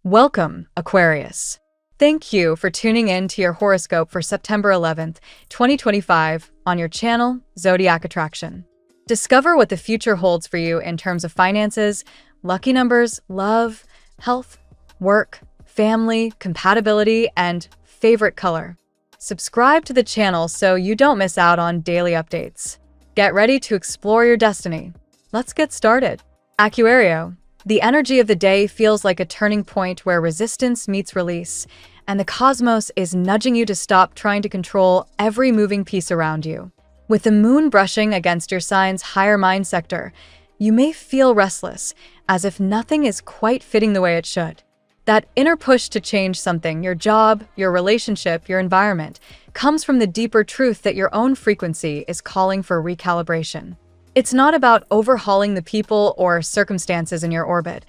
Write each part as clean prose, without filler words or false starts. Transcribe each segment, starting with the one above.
Welcome, Aquarius. Thank you for tuning in to your horoscope for September 11th, 2025 on your channel, Zodiac Attraction. Discover what the future holds for you in terms of finances, lucky numbers, love, health, work, family, compatibility, and favorite color. Subscribe to the channel so you don't miss out on daily updates. Get ready to explore your destiny. Let's get started. Aquario. The energy of the day feels like a turning point where resistance meets release, and the cosmos is nudging you to stop trying to control every moving piece around you. With the moon brushing against your sign's higher mind sector, you may feel restless, as if nothing is quite fitting the way it should. That inner push to change something, your job, your relationship, your environment, comes from the deeper truth that your own frequency is calling for recalibration. It's not about overhauling the people or circumstances in your orbit.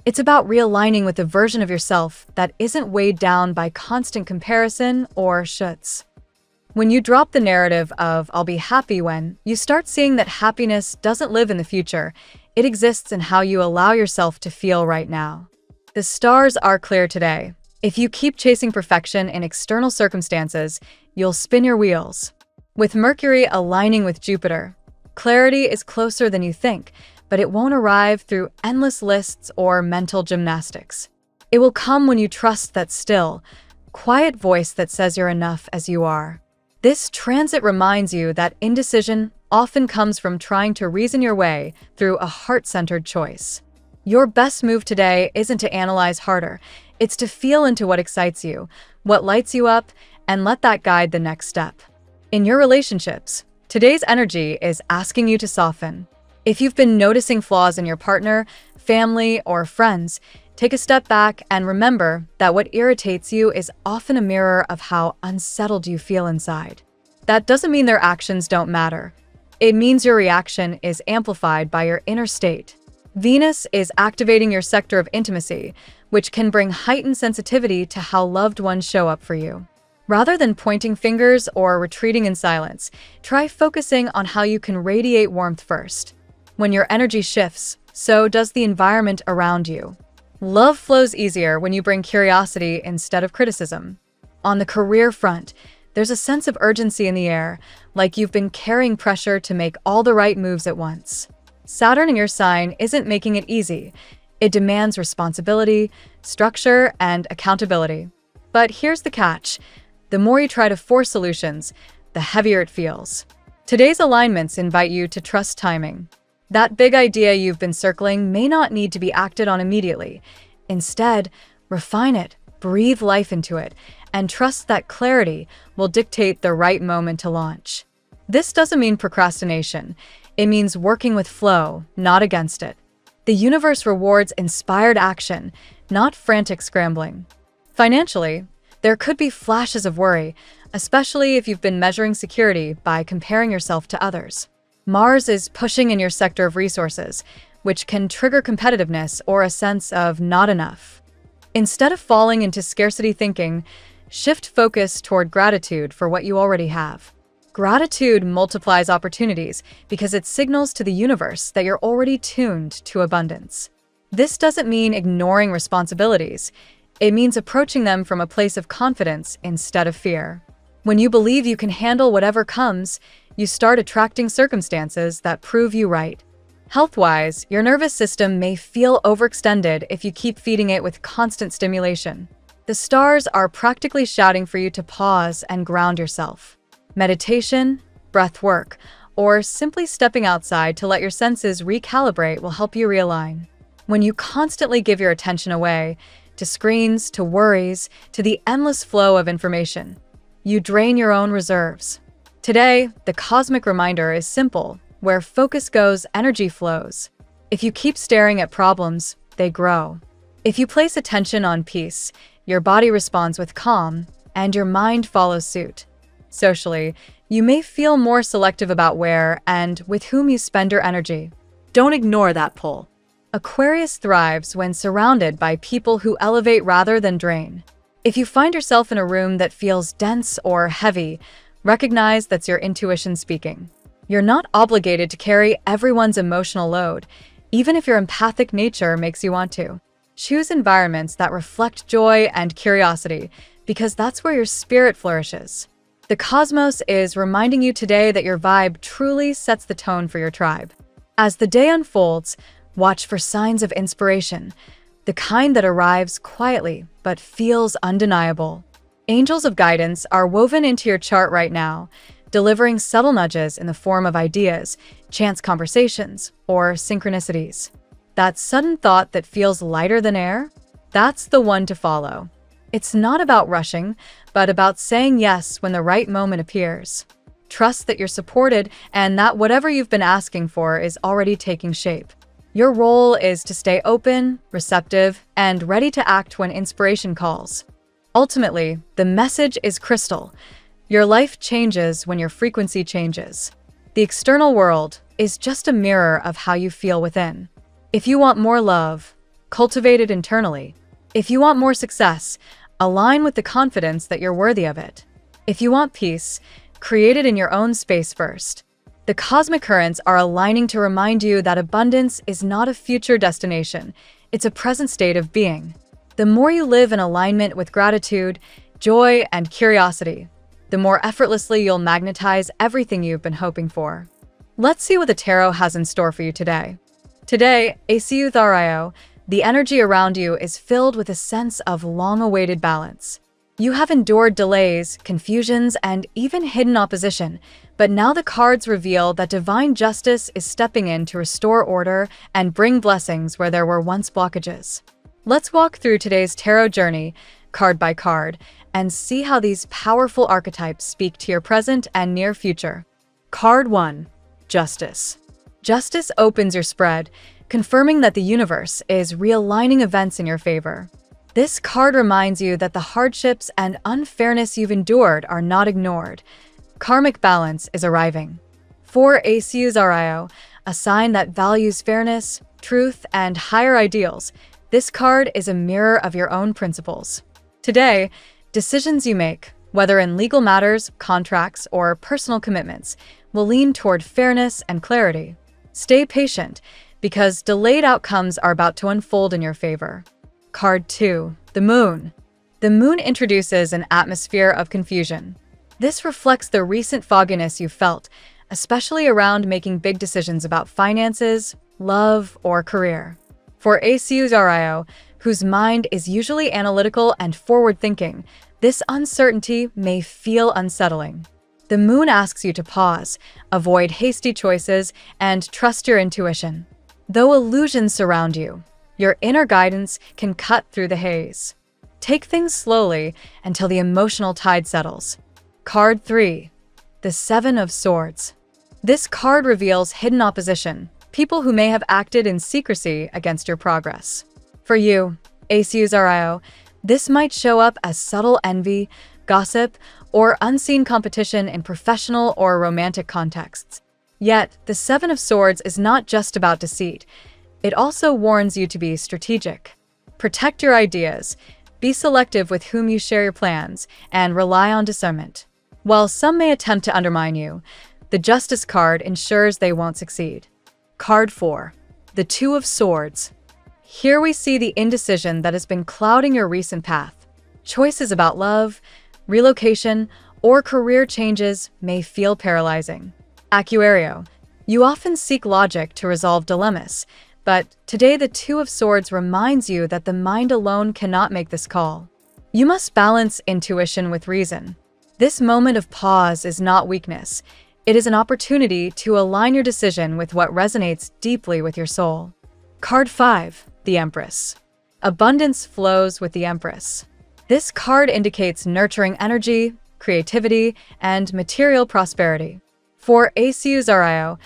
It's about realigning with a version of yourself that isn't weighed down by constant comparison or shoulds. When you drop the narrative of "I'll be happy when," you start seeing that happiness doesn't live in the future. It exists in how you allow yourself to feel right now. The stars are clear today. If you keep chasing perfection in external circumstances, you'll spin your wheels. With Mercury aligning with Jupiter, clarity is closer than you think, but it won't arrive through endless lists or mental gymnastics. It will come when you trust that still, quiet voice that says you're enough as you are. This transit reminds you that indecision often comes from trying to reason your way through a heart-centered choice. Your best move today isn't to analyze harder. It's to feel into what excites you, what lights you up, and let that guide the next step. In your relationships, today's energy is asking you to soften. If you've been noticing flaws in your partner, family, or friends, take a step back and remember that what irritates you is often a mirror of how unsettled you feel inside. That doesn't mean their actions don't matter. It means your reaction is amplified by your inner state. Venus is activating your sector of intimacy, which can bring heightened sensitivity to how loved ones show up for you. Rather than pointing fingers or retreating in silence, try focusing on how you can radiate warmth first. When your energy shifts, so does the environment around you. Love flows easier when you bring curiosity instead of criticism. On the career front, there's a sense of urgency in the air, like you've been carrying pressure to make all the right moves at once. Saturn in your sign isn't making it easy. It demands responsibility, structure, and accountability. But here's the catch. The more you try to force solutions, the heavier it feels. Today's alignments invite you to trust timing. That big idea you've been circling may not need to be acted on immediately. Instead, refine it, breathe life into it, and trust that clarity will dictate the right moment to launch. This doesn't mean procrastination. It means working with flow, not against it. The universe rewards inspired action, not frantic scrambling. Financially, there could be flashes of worry, especially if you've been measuring security by comparing yourself to others. Mars is pushing in your sector of resources, which can trigger competitiveness or a sense of not enough. Instead of falling into scarcity thinking, shift focus toward gratitude for what you already have. Gratitude multiplies opportunities because it signals to the universe that you're already tuned to abundance. This doesn't mean ignoring responsibilities. It means approaching them from a place of confidence instead of fear. When you believe you can handle whatever comes, you start attracting circumstances that prove you right. Health-wise, your nervous system may feel overextended if you keep feeding it with constant stimulation. The stars are practically shouting for you to pause and ground yourself. Meditation, breath work, or simply stepping outside to let your senses recalibrate will help you realign. When you constantly give your attention away, to screens, to worries, to the endless flow of information, you drain your own reserves. Today, the cosmic reminder is simple. Where focus goes, energy flows. If you keep staring at problems, they grow. If you place attention on peace, your body responds with calm, and your mind follows suit. Socially, you may feel more selective about where and with whom you spend your energy. Don't ignore that pull. Aquarius thrives when surrounded by people who elevate rather than drain. If you find yourself in a room that feels dense or heavy, recognize that's your intuition speaking. You're not obligated to carry everyone's emotional load, even if your empathic nature makes you want to. Choose environments that reflect joy and curiosity, because that's where your spirit flourishes. The cosmos is reminding you today that your vibe truly sets the tone for your tribe. As the day unfolds, watch for signs of inspiration, the kind that arrives quietly but feels undeniable. Angels of guidance are woven into your chart right now, delivering subtle nudges in the form of ideas, chance conversations, or synchronicities. That sudden thought that feels lighter than air? That's the one to follow. It's not about rushing, but about saying yes when the right moment appears. Trust that you're supported and that whatever you've been asking for is already taking shape. Your role is to stay open, receptive, and ready to act when inspiration calls. Ultimately, the message is crystal. Your life changes when your frequency changes. The external world is just a mirror of how you feel within. If you want more love, cultivate it internally. If you want more success, align with the confidence that you're worthy of it. If you want peace, create it in your own space first. The cosmic currents are aligning to remind you that abundance is not a future destination, it's a present state of being. The more you live in alignment with gratitude, joy, and curiosity, the more effortlessly you'll magnetize everything you've been hoping for. Let's see what the tarot has in store for you today. Today, Aquarius, the energy around you is filled with a sense of long-awaited balance. You have endured delays, confusions, and even hidden opposition, but now the cards reveal that divine justice is stepping in to restore order and bring blessings where there were once blockages. Let's walk through today's tarot journey, card by card, and see how these powerful archetypes speak to your present and near future. Card 1. Justice. Justice opens your spread, confirming that the universe is realigning events in your favor. This card reminds you that the hardships and unfairness you've endured are not ignored. Karmic balance is arriving. For Aquarius, a sign that values fairness, truth, and higher ideals, this card is a mirror of your own principles. Today, decisions you make, whether in legal matters, contracts, or personal commitments, will lean toward fairness and clarity. Stay patient, because delayed outcomes are about to unfold in your favor. Card 2. The Moon. The Moon introduces an atmosphere of confusion. This reflects the recent fogginess you felt, especially around making big decisions about finances, love, or career. For Aquarius, whose mind is usually analytical and forward-thinking, this uncertainty may feel unsettling. The Moon asks you to pause, avoid hasty choices, and trust your intuition. Though illusions surround you, your inner guidance can cut through the haze. Take things slowly until the emotional tide settles. Card 3. The Seven of Swords. This card reveals hidden opposition, people who may have acted in secrecy against your progress. For you, Aquarius, this might show up as subtle envy, gossip, or unseen competition in professional or romantic contexts. Yet, the Seven of Swords is not just about deceit. It also warns you to be strategic. Protect your ideas, be selective with whom you share your plans, and rely on discernment. While some may attempt to undermine you, the Justice card ensures they won't succeed. Card 4. The Two of Swords. Here we see the indecision that has been clouding your recent path. Choices about love, relocation, or career changes may feel paralyzing. Aquarius, you often seek logic to resolve dilemmas, but today the Two of Swords reminds you that the mind alone cannot make this call. You must balance intuition with reason. This moment of pause is not weakness. It is an opportunity to align your decision with what resonates deeply with your soul. Card 5. The Empress. Abundance flows with the Empress. This card indicates nurturing energy, creativity, and material prosperity. For Aquarius,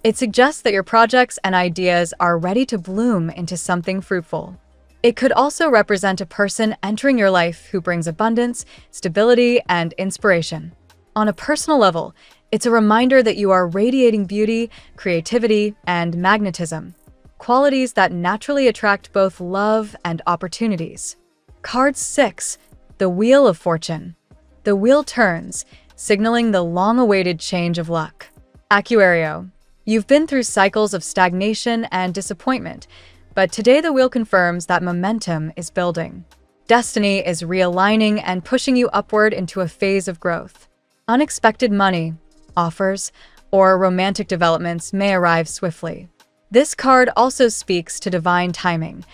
it suggests that your projects and ideas are ready to bloom into something fruitful. It could also represent a person entering your life who brings abundance, stability, and inspiration. On a personal level, it's a reminder that you are radiating beauty, creativity, and magnetism, qualities that naturally attract both love and opportunities. Card 6. The Wheel of Fortune. The wheel turns, signaling the long-awaited change of luck. Aquarius, you've been through cycles of stagnation and disappointment, But today the wheel confirms that momentum is building. Destiny is realigning and pushing you upward into a phase of growth. Unexpected money, offers, or romantic developments may arrive swiftly. This card also speaks to divine timing.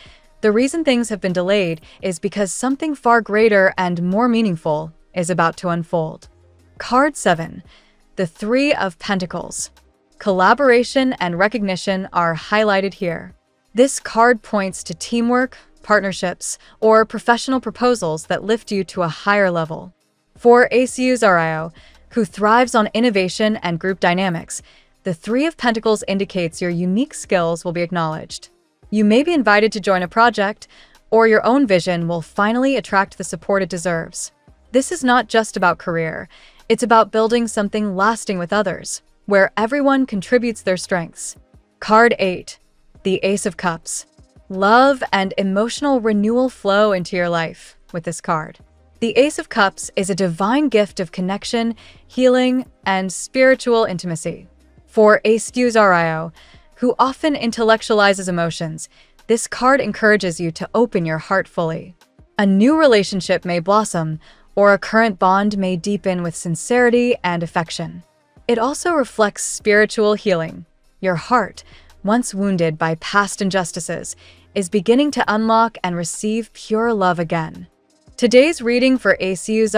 The reason things have been delayed is because something far greater and more meaningful is about to unfold. Card 7. The Three of Pentacles. Collaboration and recognition are highlighted here. This card points to teamwork, partnerships, or professional proposals that lift you to a higher level. For Aquarius, who thrives on innovation and group dynamics, the Three of Pentacles indicates your unique skills will be acknowledged. You may be invited to join a project, or your own vision will finally attract the support it deserves. This is not just about career, it's about building something lasting with others, where everyone contributes their strengths. Card 8. The Ace of Cups. Love and emotional renewal flow into your life with this card. The Ace of Cups is a divine gift of connection, healing, and spiritual intimacy. For Aquarius, who often intellectualizes emotions, this card encourages you to open your heart fully. A new relationship may blossom, or a current bond may deepen with sincerity and affection. It also reflects spiritual healing. Your heart, once wounded by past injustices, is beginning to unlock and receive pure love again. Today's reading for Aquarius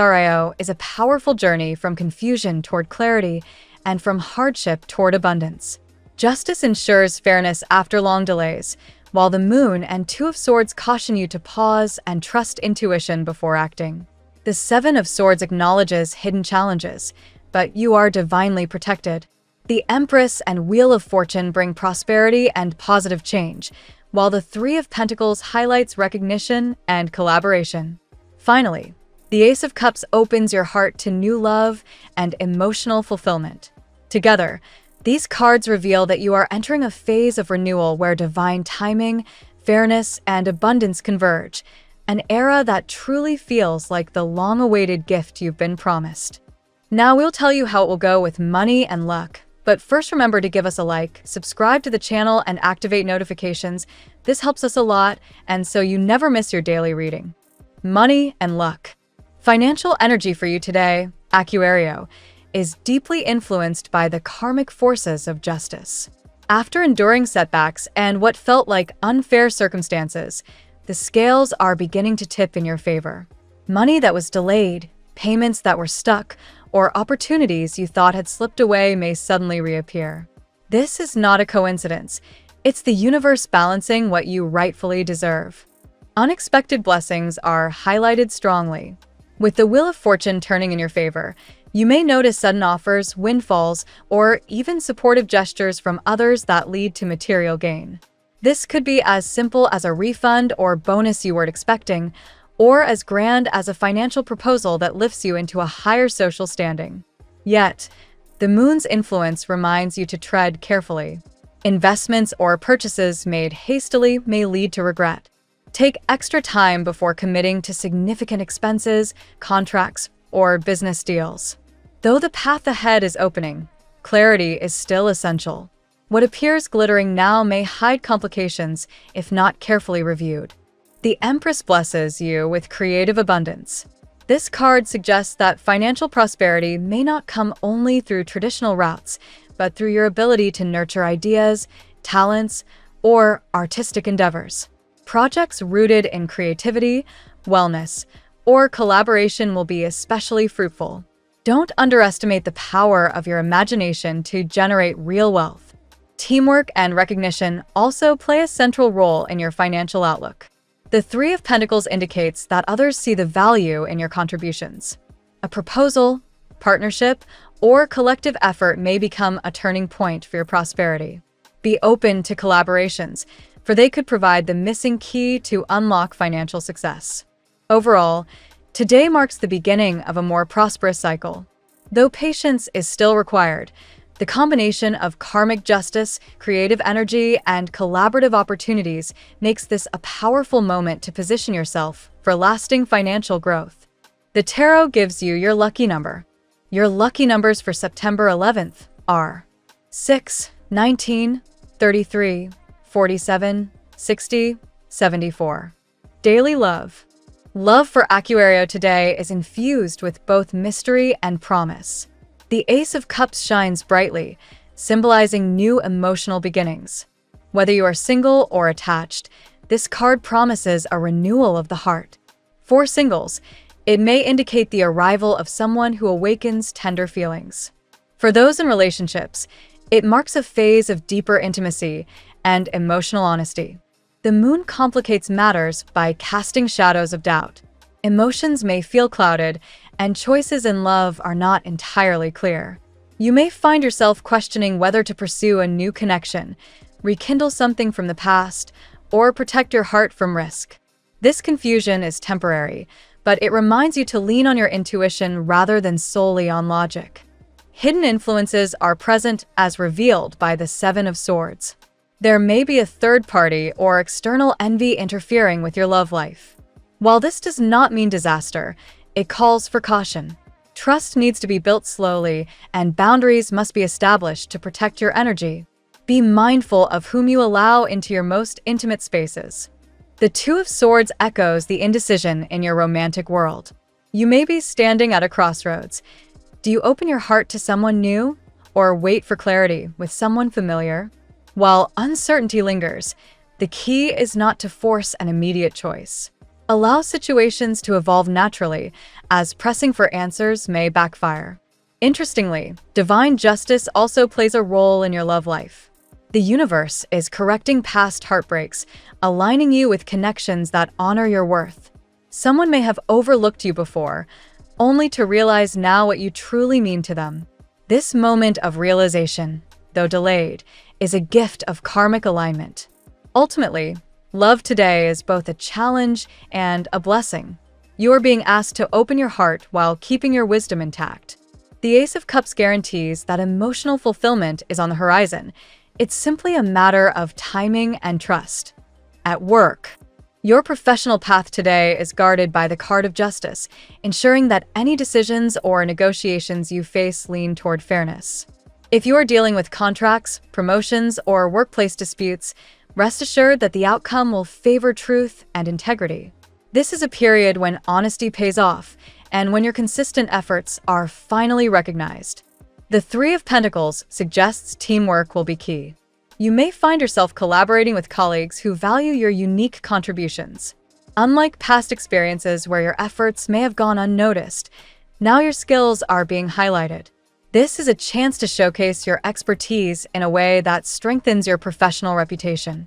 is a powerful journey from confusion toward clarity and from hardship toward abundance. Justice ensures fairness after long delays, while the Moon and Two of Swords caution you to pause and trust intuition before acting. The Seven of Swords acknowledges hidden challenges, but you are divinely protected. The Empress and Wheel of Fortune bring prosperity and positive change, while the Three of Pentacles highlights recognition and collaboration. Finally, the Ace of Cups opens your heart to new love and emotional fulfillment. Together, these cards reveal that you are entering a phase of renewal where divine timing, fairness, and abundance converge, an era that truly feels like the long-awaited gift you've been promised. Now we'll tell you how it will go with money and luck. But first, remember to give us a like, subscribe to the channel, and activate notifications. This helps us a lot, and so you never miss your daily reading. Money and luck. Financial energy for you today, Aquarius, is deeply influenced by the karmic forces of justice. After enduring setbacks and what felt like unfair circumstances, the scales are beginning to tip in your favor. Money that was delayed, payments that were stuck, or opportunities you thought had slipped away may suddenly reappear. This is not a coincidence. It's the universe balancing what you rightfully deserve. Unexpected blessings are highlighted strongly. With the Wheel of Fortune turning in your favor, you may notice sudden offers, windfalls, or even supportive gestures from others that lead to material gain. This could be as simple as a refund or bonus you weren't expecting, or as grand as a financial proposal that lifts you into a higher social standing. Yet, the Moon's influence reminds you to tread carefully. Investments or purchases made hastily may lead to regret. Take extra time before committing to significant expenses, contracts, or business deals. Though the path ahead is opening, clarity is still essential. What appears glittering now may hide complications if not carefully reviewed. The Empress blesses you with creative abundance. This card suggests that financial prosperity may not come only through traditional routes, but through your ability to nurture ideas, talents, or artistic endeavors. Projects rooted in creativity, wellness, or collaboration will be especially fruitful. Don't underestimate the power of your imagination to generate real wealth. Teamwork and recognition also play a central role in your financial outlook. The Three of Pentacles indicates that others see the value in your contributions. A proposal, partnership, or collective effort may become a turning point for your prosperity. Be open to collaborations, for they could provide the missing key to unlock financial success. Overall, today marks the beginning of a more prosperous cycle. Though patience is still required, the combination of karmic justice, creative energy, and collaborative opportunities makes this a powerful moment to position yourself for lasting financial growth. The tarot gives you your lucky number. Your lucky numbers for September 11th are 6, 19, 33, 47, 6074. Daily love. Love for Aquario today is infused with both mystery and promise. The Ace of Cups shines brightly, symbolizing new emotional beginnings. Whether you are single or attached, this card promises a renewal of the heart. For singles, it may indicate the arrival of someone who awakens tender feelings. For those in relationships, it marks a phase of deeper intimacy and emotional honesty. The moon complicates matters by casting shadows of doubt. Emotions may feel clouded, and choices in love are not entirely clear. You may find yourself questioning whether to pursue a new connection, rekindle something from the past, or protect your heart from risk. This confusion is temporary, but it reminds you to lean on your intuition rather than solely on logic. Hidden influences are present as revealed by the Seven of Swords. There may be a third party or external envy interfering with your love life. While this does not mean disaster, it calls for caution. Trust needs to be built slowly, and boundaries must be established to protect your energy. Be mindful of whom you allow into your most intimate spaces. The Two of Swords echoes the indecision in your romantic world. You may be standing at a crossroads. Do you open your heart to someone new, or wait for clarity with someone familiar? While uncertainty lingers, the key is not to force an immediate choice. Allow situations to evolve naturally, as pressing for answers may backfire. Interestingly, divine justice also plays a role in your love life. The universe is correcting past heartbreaks, aligning you with connections that honor your worth. Someone may have overlooked you before, only to realize now what you truly mean to them. This moment of realization, though delayed, is a gift of karmic alignment. Ultimately, love today is both a challenge and a blessing. You are being asked to open your heart while keeping your wisdom intact. The Ace of Cups guarantees that emotional fulfillment is on the horizon. It's simply a matter of timing and trust. At work, your professional path today is guarded by the card of justice, ensuring that any decisions or negotiations you face lean toward fairness. If you are dealing with contracts, promotions, or workplace disputes, rest assured that the outcome will favor truth and integrity. This is a period when honesty pays off, and when your consistent efforts are finally recognized. The Three of Pentacles suggests teamwork will be key. You may find yourself collaborating with colleagues who value your unique contributions. Unlike past experiences where your efforts may have gone unnoticed, now your skills are being highlighted. This is a chance to showcase your expertise in a way that strengthens your professional reputation.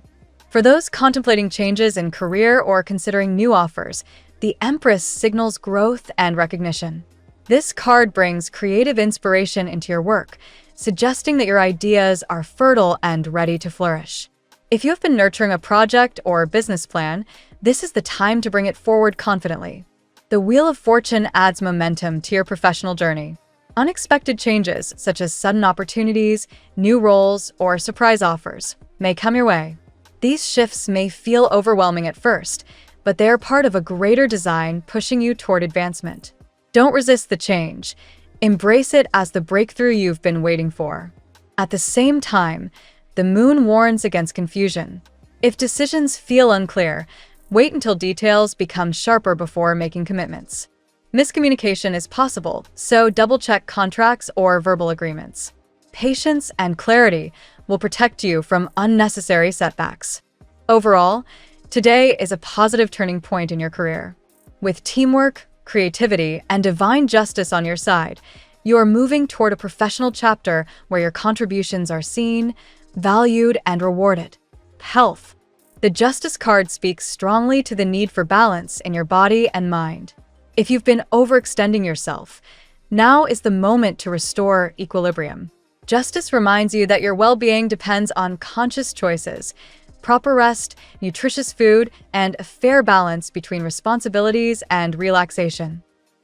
For those contemplating changes in career or considering new offers, the Empress signals growth and recognition. This card brings creative inspiration into your work, suggesting that your ideas are fertile and ready to flourish. If you have been nurturing a project or business plan, this is the time to bring it forward confidently. The Wheel of Fortune adds momentum to your professional journey. Unexpected changes, such as sudden opportunities, new roles, or surprise offers, may come your way. These shifts may feel overwhelming at first, but they are part of a greater design pushing you toward advancement. Don't resist the change. Embrace it as the breakthrough you've been waiting for. At the same time, the moon warns against confusion. If decisions feel unclear, wait until details become sharper before making commitments. Miscommunication is possible, so double-check contracts or verbal agreements. Patience and clarity will protect you from unnecessary setbacks. Overall, today is a positive turning point in your career. With teamwork, creativity, and divine justice on your side, you are moving toward a professional chapter where your contributions are seen, valued, and rewarded. Health. The Justice card speaks strongly to the need for balance in your body and mind. If you've been overextending yourself, now is the moment to restore equilibrium. Justice reminds you that your well-being depends on conscious choices, proper rest, nutritious food, and a fair balance between responsibilities and relaxation.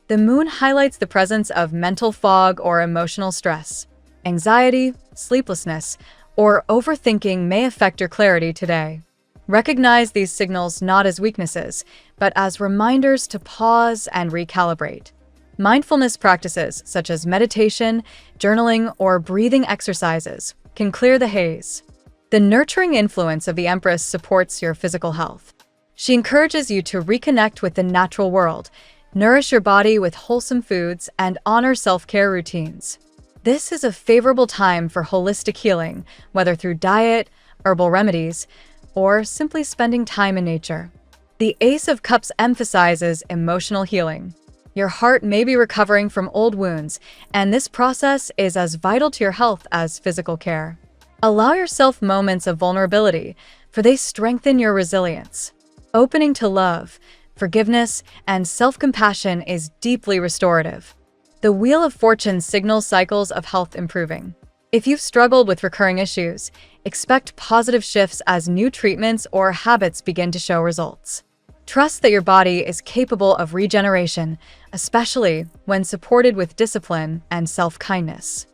The moon highlights the presence of mental fog or emotional stress. Anxiety, sleeplessness, or overthinking may affect your clarity today. Recognize these signals not as weaknesses, but as reminders to pause and recalibrate. Mindfulness practices such as meditation, journaling, or breathing exercises can clear the haze. The nurturing influence of the Empress supports your physical health. She encourages you to reconnect with the natural world, nourish your body with wholesome foods, and honor self-care routines. This is a favorable time for holistic healing, whether through diet, herbal remedies, or simply spending time in nature. The Ace of Cups emphasizes emotional healing. Your heart may be recovering from old wounds, and this process is as vital to your health as physical care. Allow yourself moments of vulnerability, for they strengthen your resilience. Opening to love, forgiveness, and self-compassion is deeply restorative. The Wheel of Fortune signals cycles of health improving. If you've struggled with recurring issues, expect positive shifts as new treatments or habits begin to show results. Trust that your body is capable of regeneration, especially when supported with discipline and self-kindness.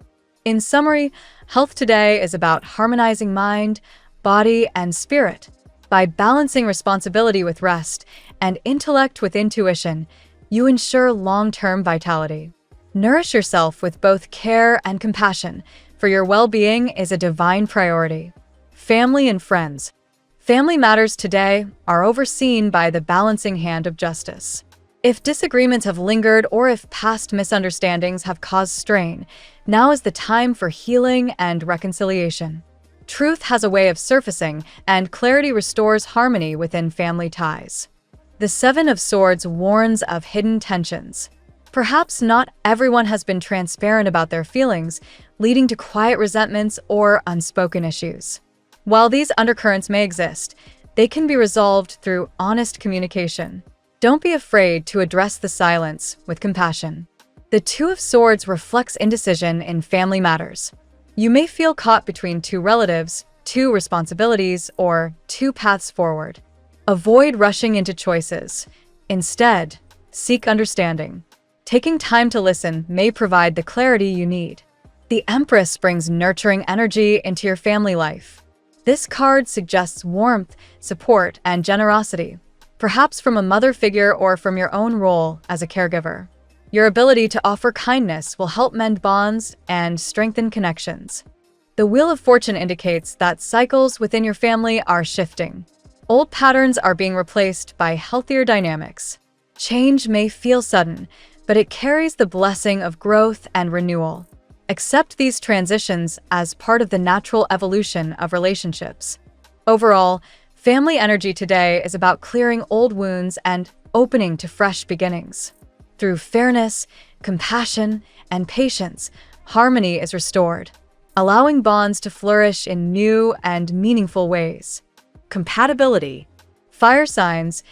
In summary, health today is about harmonizing mind, body, and spirit. By balancing responsibility with rest and intellect with intuition, you ensure long-term vitality. Nourish yourself with both care and compassion, for your well-being is a divine priority. Family and friends. Family matters today are overseen by the balancing hand of justice. If disagreements have lingered or if past misunderstandings have caused strain, now is the time for healing and reconciliation. Truth has a way of surfacing, and clarity restores harmony within family ties. The Seven of Swords warns of hidden tensions. Perhaps not everyone has been transparent about their feelings, leading to quiet resentments or unspoken issues. While these undercurrents may exist, they can be resolved through honest communication. Don't be afraid to address the silence with compassion. The Two of Swords reflects indecision in family matters. You may feel caught between two relatives, two responsibilities, or two paths forward. Avoid rushing into choices. Instead, seek understanding. Taking time to listen may provide the clarity you need. The Empress brings nurturing energy into your family life. This card suggests warmth, support, and generosity, perhaps from a mother figure or from your own role as a caregiver. Your ability to offer kindness will help mend bonds and strengthen connections. The Wheel of Fortune indicates that cycles within your family are shifting. Old patterns are being replaced by healthier dynamics. Change may feel sudden, but it carries the blessing of growth and renewal. Accept these transitions as part of the natural evolution of relationships. Overall, family energy today is about clearing old wounds and opening to fresh beginnings. Through fairness, compassion, and patience, harmony is restored, allowing bonds to flourish in new and meaningful ways. Compatibility. Fire signs,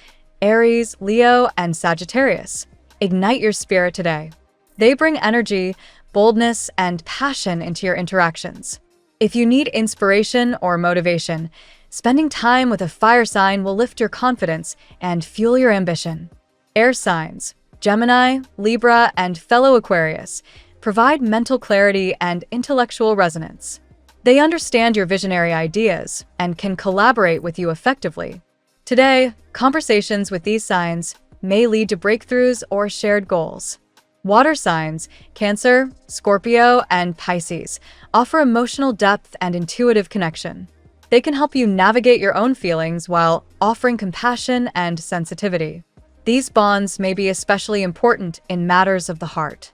Aries, Leo, and Sagittarius, ignite your spirit today. They bring energy, boldness, and passion into your interactions. If you need inspiration or motivation, spending time with a fire sign will lift your confidence and fuel your ambition. Air signs, Gemini, Libra, and fellow Aquarius, provide mental clarity and intellectual resonance. They understand your visionary ideas and can collaborate with you effectively. Today, conversations with these signs may lead to breakthroughs or shared goals. Water signs, Cancer, Scorpio, and Pisces, offer emotional depth and intuitive connection. They can help you navigate your own feelings while offering compassion and sensitivity. These bonds may be especially important in matters of the heart.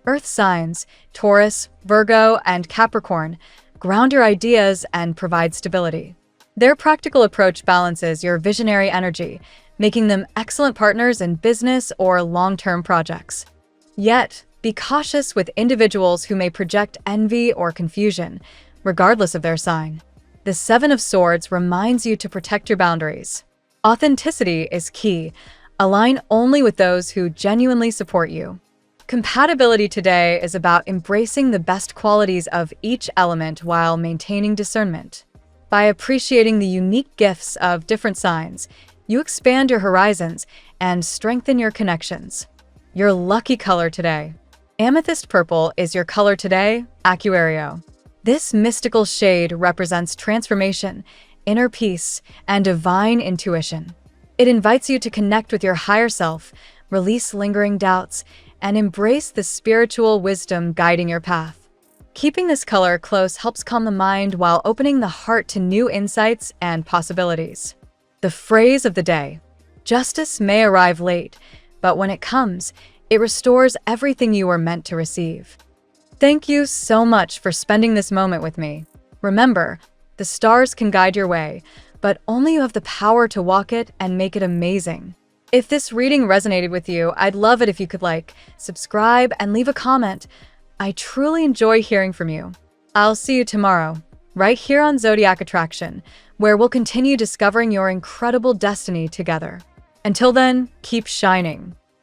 Earth signs, Taurus, Virgo, and Capricorn, ground your ideas and provide stability. Their practical approach balances your visionary energy, making them excellent partners in business or long-term projects. Yet, be cautious with individuals who may project envy or confusion, regardless of their sign. The Seven of Swords reminds you to protect your boundaries. Authenticity is key. Align only with those who genuinely support you. Compatibility today is about embracing the best qualities of each element while maintaining discernment. By appreciating the unique gifts of different signs, you expand your horizons and strengthen your connections. Your lucky color today. Amethyst purple is your color today, Aquario. This mystical shade represents transformation, inner peace, and divine intuition. It invites you to connect with your higher self, release lingering doubts, and embrace the spiritual wisdom guiding your path. Keeping this color close helps calm the mind while opening the heart to new insights and possibilities. The phrase of the day: justice may arrive late, but when it comes, it restores everything you were meant to receive. Thank you so much for spending this moment with me. Remember, the stars can guide your way, but only you have the power to walk it and make it amazing. If this reading resonated with you, I'd love it if you could like, subscribe, and leave a comment. I truly enjoy hearing from you. I'll see you tomorrow, right here on Zodiac Attraction, where we'll continue discovering your incredible destiny together. Until then, keep shining.